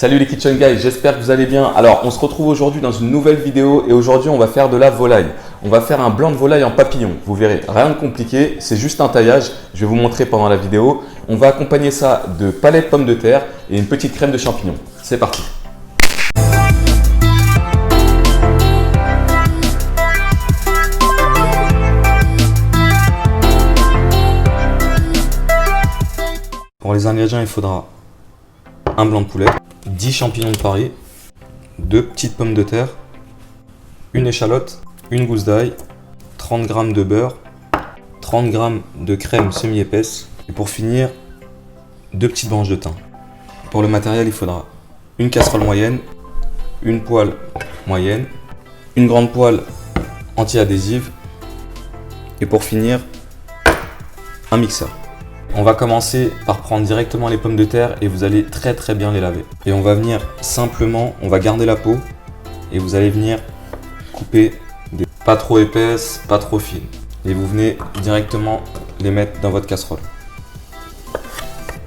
Salut les Kitchen Guys, j'espère que vous allez bien. Alors, on se retrouve aujourd'hui dans une nouvelle vidéo et aujourd'hui, on va faire de la volaille. On va faire un blanc de volaille en papillon. Vous verrez, rien de compliqué, c'est juste un taillage. Je vais vous montrer pendant la vidéo. On va accompagner ça de palettes pommes de terre et une petite crème de champignons. C'est parti. Pour les ingrédients, il faudra un blanc de poulet, 10 champignons de Paris, 2 petites pommes de terre, une échalote, une gousse d'ail, 30 g de beurre, 30 g de crème semi-épaisse et pour finir, 2 petites branches de thym. Pour le matériel, il faudra une casserole moyenne, une poêle moyenne, une grande poêle anti-adhésive et pour finir, un mixeur. On va commencer par prendre directement les pommes de terre et vous allez très bien les laver. Et on va venir simplement, on va garder la peau et vous allez venir couper des pas trop épaisses, pas trop fines. Et vous venez directement les mettre dans votre casserole.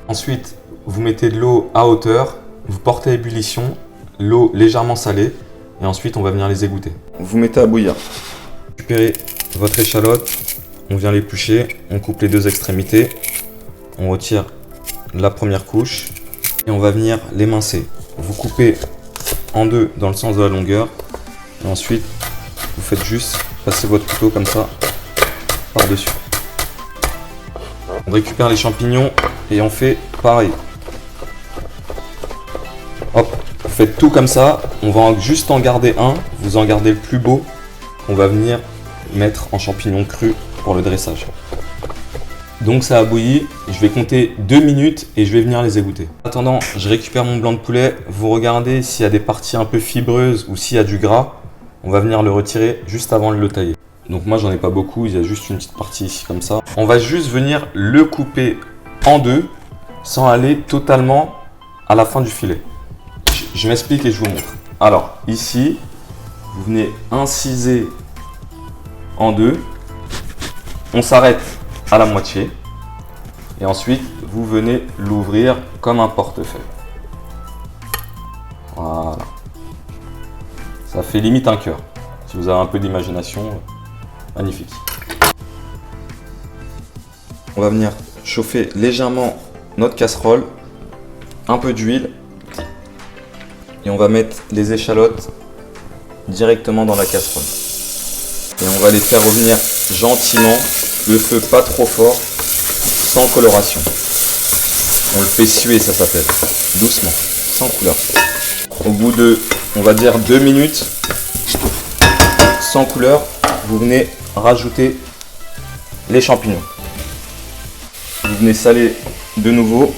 Ensuite, vous mettez de l'eau à hauteur, vous portez à ébullition, l'eau légèrement salée et ensuite on va venir les égoutter. Vous mettez à bouillir. Récupérez votre échalote, on vient l'éplucher, on coupe les deux extrémités. On retire la première couche et on va venir l'émincer. Vous coupez en deux dans le sens de la longueur et ensuite vous faites juste passer votre couteau comme ça par-dessus. On récupère les champignons et on fait pareil. Hop, vous faites tout comme ça. On va juste en garder un. Vous en gardez le plus beau qu'on va venir mettre en champignons crus pour le dressage. Donc ça a bouilli, je vais compter 2 minutes et je vais venir les égoutter. En attendant, je récupère mon blanc de poulet. Vous regardez s'il y a des parties un peu fibreuses ou s'il y a du gras. On va venir le retirer juste avant de le tailler. Donc moi j'en ai pas beaucoup, il y a juste une petite partie ici comme ça. On va juste venir le couper en deux sans aller totalement à la fin du filet. Je m'explique et je vous montre. Alors ici, vous venez inciser en deux. On s'arrête à la moitié et ensuite vous venez l'ouvrir comme un portefeuille. Voilà, ça fait limite un cœur. Si vous avez un peu d'imagination, magnifique. On va venir chauffer légèrement notre casserole, un peu d'huile et on va mettre les échalotes directement dans la casserole et on va les faire revenir gentiment. Le feu pas trop fort, sans coloration. On le fait suer, ça s'appelle. Doucement, sans couleur. Au bout de, on va dire 2 minutes, sans couleur, vous venez rajouter les champignons. Vous venez saler de nouveau.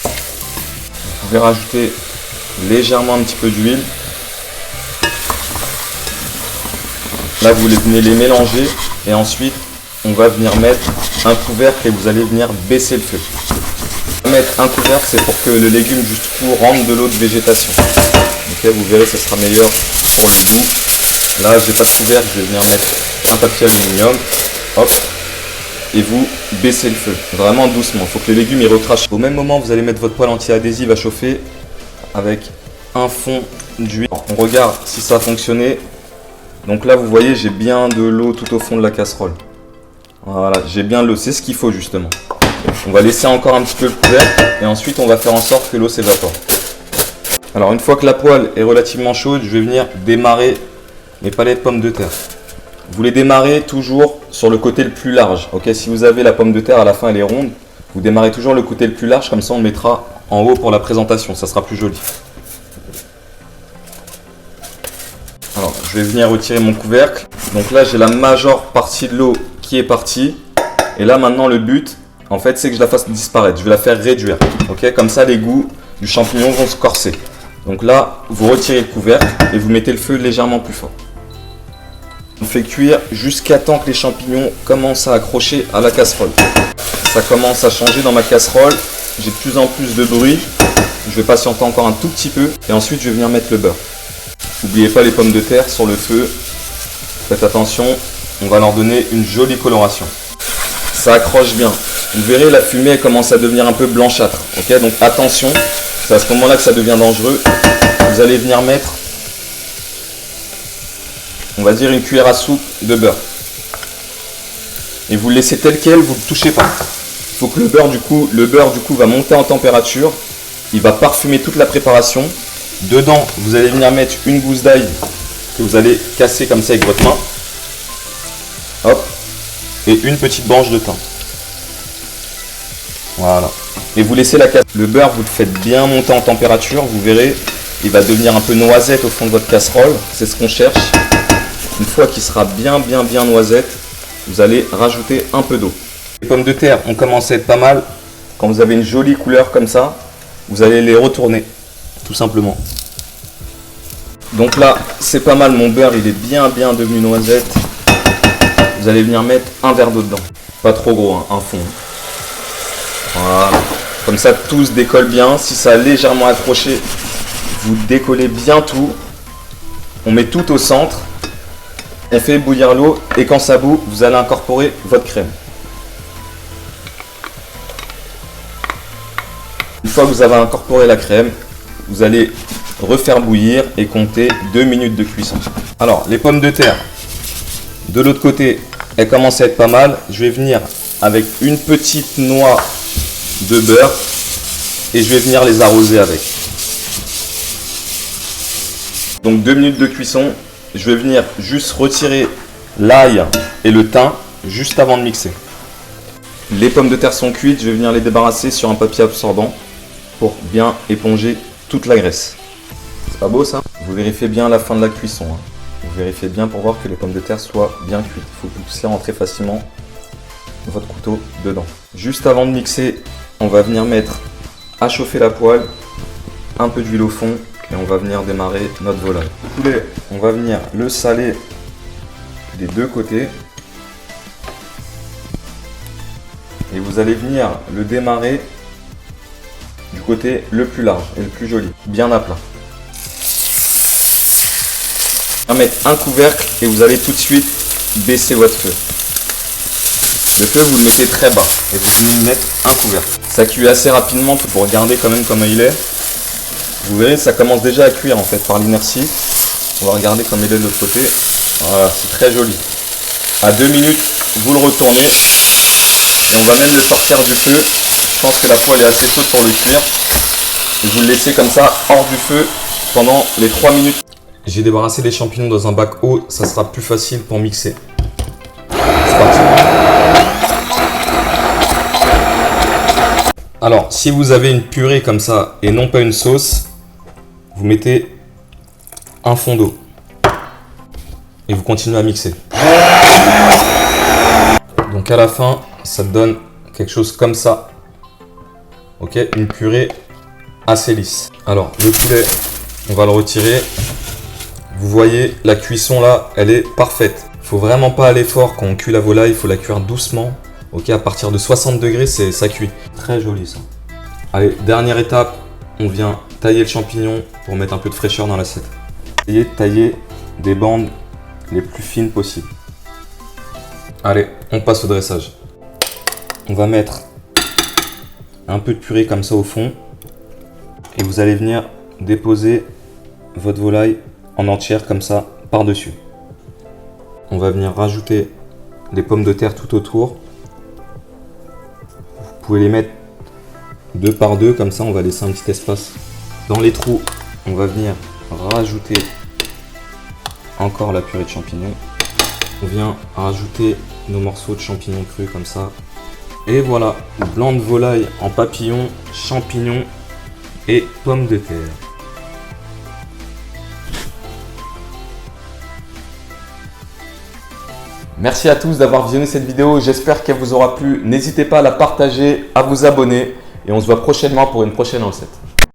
Vous pouvez rajouter légèrement un petit peu d'huile. Là, vous venez les mélanger et ensuite, on va venir mettre un couvercle et vous allez venir baisser le feu. Mettre un couvercle, c'est pour que le légume jusqu'au rentre de l'eau de végétation. Okay, vous verrez, ce sera meilleur pour le goût. Là, j'ai pas de couvercle, je vais venir mettre un papier aluminium. Hop, et vous baissez le feu, vraiment doucement. Il faut que les légumes y recrachent. Au même moment, vous allez mettre votre poêle anti-adhésive à chauffer avec un fond d'huile. On regarde si ça a fonctionné. Donc là, vous voyez, j'ai bien de l'eau tout au fond de la casserole. Voilà, j'ai bien l'eau, c'est ce qu'il faut justement. On va laisser encore un petit peu le couvercle et ensuite on va faire en sorte que l'eau s'évapore. Alors une fois que la poêle est relativement chaude, je vais venir démarrer mes palettes pommes de terre. Vous les démarrez toujours sur le côté le plus large. Okay, si vous avez la pomme de terre à la fin elle est ronde, vous démarrez toujours le côté le plus large, comme ça on le mettra en haut pour la présentation, ça sera plus joli. Alors, je vais venir retirer mon couvercle. Donc là, j'ai la majeure partie de l'eau qui est partie. Et là, maintenant, le but, en fait, c'est que je la fasse disparaître. Je vais la faire réduire. Okay, comme ça, les goûts du champignon vont se corser. Donc là, vous retirez le couvercle et vous mettez le feu légèrement plus fort. On fait cuire jusqu'à temps que les champignons commencent à accrocher à la casserole. Ça commence à changer dans ma casserole. J'ai de plus en plus de bruit. Je vais patienter encore un tout petit peu. Et ensuite, je vais venir mettre le beurre. N'oubliez pas les pommes de terre sur le feu. Faites attention, on va leur donner une jolie coloration. Ça accroche bien. Vous verrez, la fumée elle commence à devenir un peu blanchâtre. Okay, donc attention, C'est à ce moment-là que ça devient dangereux. Vous allez venir mettre, on va dire, une cuillère à soupe de beurre. Et vous le laissez tel quel, vous ne le touchez pas. Il faut que le beurre du coup va monter en température. Il va parfumer toute la préparation. Dedans, vous allez venir mettre une gousse d'ail que vous allez casser comme ça avec votre main. Hop. Et une petite branche de thym. Voilà. Et vous laissez la casserole. Le beurre, vous le faites bien monter en température. Vous verrez, il va devenir un peu noisette au fond de votre casserole. C'est ce qu'on cherche. Une fois qu'il sera bien noisette, vous allez rajouter un peu d'eau. Les pommes de terre ont commencé à être pas mal. Quand vous avez une jolie couleur comme ça, vous allez les retourner, tout simplement. Donc là, c'est pas mal. Mon beurre, il est bien devenu noisette. Vous allez venir mettre un verre d'eau dedans. Pas trop gros, hein, un fond. Voilà. Comme ça, tout se décolle bien. Si ça a légèrement accroché, vous décollez bien tout. On met tout au centre. On fait bouillir l'eau et quand ça bout, vous allez incorporer votre crème. Une fois que vous avez incorporé la crème, vous allez refaire bouillir et compter 2 minutes de cuisson. Alors, les pommes de terre, de l'autre côté, elles commencent à être pas mal. Je vais venir avec une petite noix de beurre et je vais venir les arroser avec. Donc 2 minutes de cuisson. Je vais venir juste retirer l'ail et le thym juste avant de mixer. Les pommes de terre sont cuites, je vais venir les débarrasser sur un papier absorbant pour bien éponger toute la graisse. C'est pas beau ça? Vous vérifiez bien à la fin de la cuisson. Vous vérifiez bien pour voir que les pommes de terre soient bien cuites. Il faut que vous puissiez rentrer facilement votre couteau dedans. Juste avant de mixer, on va venir mettre à chauffer la poêle, un peu d'huile au fond. Et on va venir démarrer notre volaille. Le poulet, on va venir le saler des deux côtés. Et vous allez venir le démarrer du côté le plus large et le plus joli, bien à plat. On va mettre un couvercle et vous allez tout de suite baisser votre feu. Le feu, vous le mettez très bas et vous venez mettre un couvercle. Ça cuit assez rapidement pour regarder quand même comment il est. Vous verrez, ça commence déjà à cuire en fait par l'inertie. On va regarder comme il est de l'autre côté. Voilà, c'est très joli. À 2 minutes, vous le retournez. Et on va même le sortir du feu. Je pense que la poêle est assez chaude pour le cuire. Et vous le laissez comme ça hors du feu pendant les 3 minutes. J'ai débarrassé les champignons dans un bac haut. Ça sera plus facile pour mixer. C'est parti. Alors, si vous avez une purée comme ça et non pas une sauce, vous mettez un fond d'eau et vous continuez à mixer. Donc à la fin, ça donne quelque chose comme ça. Ok, une purée assez lisse. Alors le poulet, on va le retirer. Vous voyez, la cuisson là, elle est parfaite. Il faut vraiment pas aller fort quand on cuit la volaille, il faut la cuire doucement. Ok, à partir de 60 degrés, ça cuit. Très joli ça. Allez, dernière étape, on vient tailler le champignon pour mettre un peu de fraîcheur dans l'assiette. Essayez de tailler des bandes les plus fines possibles. Allez, on passe au dressage. On va mettre un peu de purée comme ça au fond. Et vous allez venir déposer votre volaille en entière comme ça par-dessus. On va venir rajouter des pommes de terre tout autour. Vous pouvez les mettre 2 par 2 comme ça, on va laisser un petit espace. Dans les trous, on va venir rajouter encore la purée de champignons. On vient rajouter nos morceaux de champignons crus comme ça. Et voilà, blanc de volaille en papillon, champignons et pommes de terre. Merci à tous d'avoir visionné cette vidéo, j'espère qu'elle vous aura plu. N'hésitez pas à la partager, à vous abonner et on se voit prochainement pour une prochaine recette.